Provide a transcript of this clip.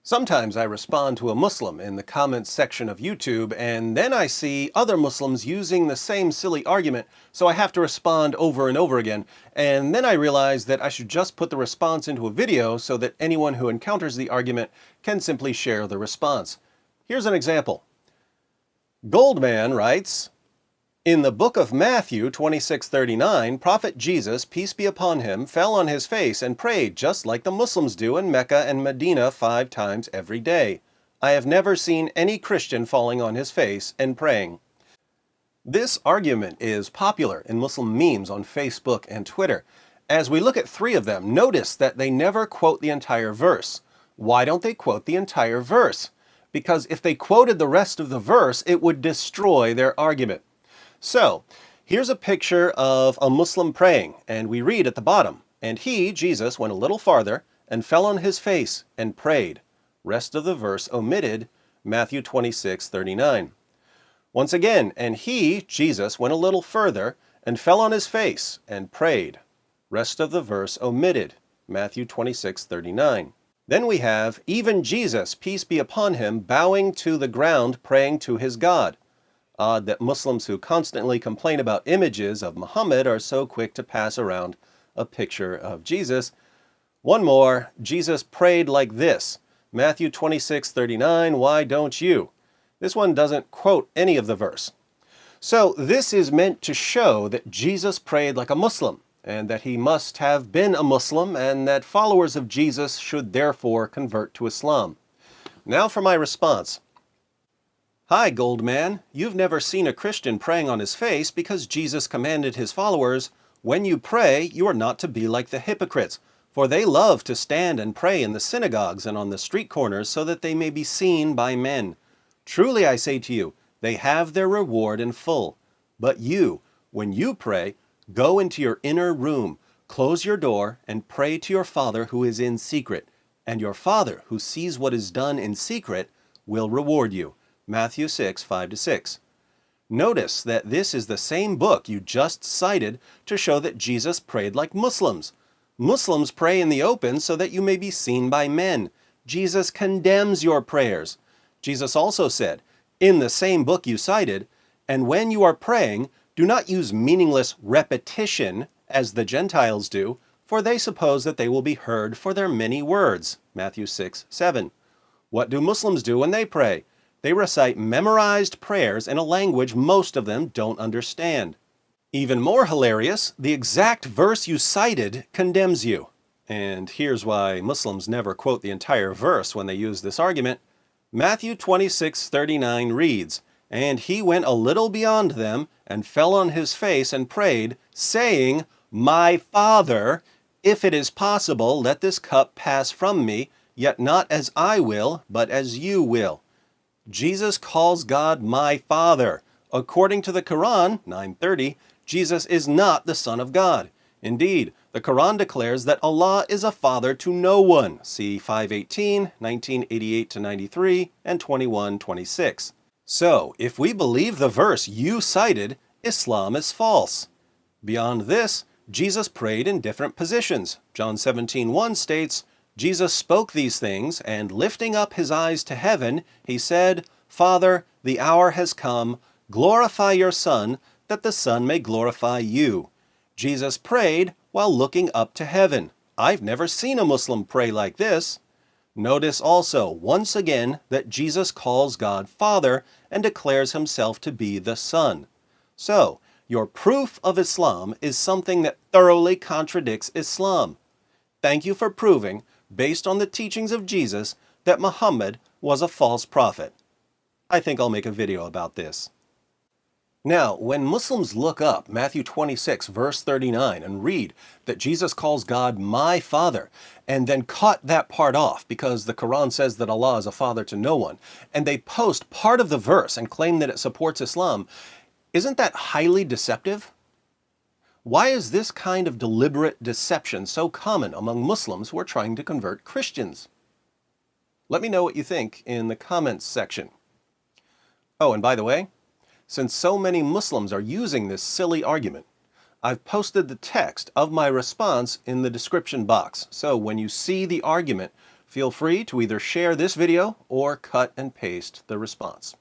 Sometimes I respond to a Muslim in the comments section of YouTube, and then I see other Muslims using the same silly argument, so I have to respond over and over again. And then I realize that I should just put the response into a video so that anyone who encounters the argument can simply share the response. Here's an example. Goldman writes, in the book of Matthew 26:39, Prophet Jesus, peace be upon him, fell on his face and prayed just like the Muslims do in Mecca and Medina 5 times every day. I have never seen any Christian falling on his face and praying. This argument is popular in Muslim memes on Facebook and Twitter. As we look at 3 of them, notice that they never quote the entire verse. Why don't they quote the entire verse? Because if they quoted the rest of the verse, it would destroy their argument. So, here's a picture of a Muslim praying, and we read at the bottom, and he, Jesus, went a little farther and fell on his face and prayed. Rest of the verse omitted, Matthew 26:39. Once again, and he, Jesus, went a little further and fell on his face and prayed. Rest of the verse omitted, Matthew 26:39. Then we have, even Jesus, peace be upon him, bowing to the ground praying to his God. Odd that Muslims who constantly complain about images of Muhammad are so quick to pass around a picture of Jesus. One more, Jesus prayed like this, Matthew 26:39, why don't you? This one doesn't quote any of the verse. So this is meant to show that Jesus prayed like a Muslim, and that he must have been a Muslim, and that followers of Jesus should therefore convert to Islam. Now for my response. Hi, Goldman. You've never seen a Christian praying on his face because Jesus commanded his followers, when you pray, you are not to be like the hypocrites, for they love to stand and pray in the synagogues and on the street corners so that they may be seen by men. Truly I say to you, they have their reward in full. But you, when you pray, go into your inner room, close your door, and pray to your Father who is in secret, and your Father who sees what is done in secret will reward you. Matthew 6:5-6. Notice that this is the same book you just cited to show that Jesus prayed like Muslims. Muslims pray in the open so that you may be seen by men. Jesus condemns your prayers. Jesus also said, in the same book you cited, and when you are praying, do not use meaningless repetition as the Gentiles do, for they suppose that they will be heard for their many words. Matthew 6:7. What do Muslims do when they pray? They recite memorized prayers in a language most of them don't understand. Even more hilarious, the exact verse you cited condemns you. And here's why Muslims never quote the entire verse when they use this argument. Matthew 26:39 reads, and he went a little beyond them and fell on his face and prayed, saying, my Father, if it is possible, let this cup pass from me, yet not as I will, but as you will. Jesus calls God my Father. According to the Quran, 9:30, Jesus is not the Son of God. Indeed, the Quran declares that Allah is a father to no one. See 5:18, 1988-93, and 21:26. So, if we believe the verse you cited, Islam is false. Beyond this, Jesus prayed in different positions. John 17:1 states, Jesus spoke these things, and lifting up his eyes to heaven, he said, Father, the hour has come, glorify your Son, that the Son may glorify you. Jesus prayed while looking up to heaven. I've never seen a Muslim pray like this. Notice also, once again, that Jesus calls God Father and declares himself to be the Son. So, your proof of Islam is something that thoroughly contradicts Islam. Thank you for proving, based on the teachings of Jesus, that Muhammad was a false prophet. I think I'll make a video about this. Now, when Muslims look up Matthew 26, verse 39, and read that Jesus calls God my Father, and then cut that part off because the Quran says that Allah is a father to no one, and they post part of the verse and claim that it supports Islam, isn't that highly deceptive? Why is this kind of deliberate deception so common among Muslims who are trying to convert Christians? Let me know what you think in the comments section. Oh, and by the way, since so many Muslims are using this silly argument, I've posted the text of my response in the description box. So when you see the argument, Feel free to either share this video or cut and paste the response.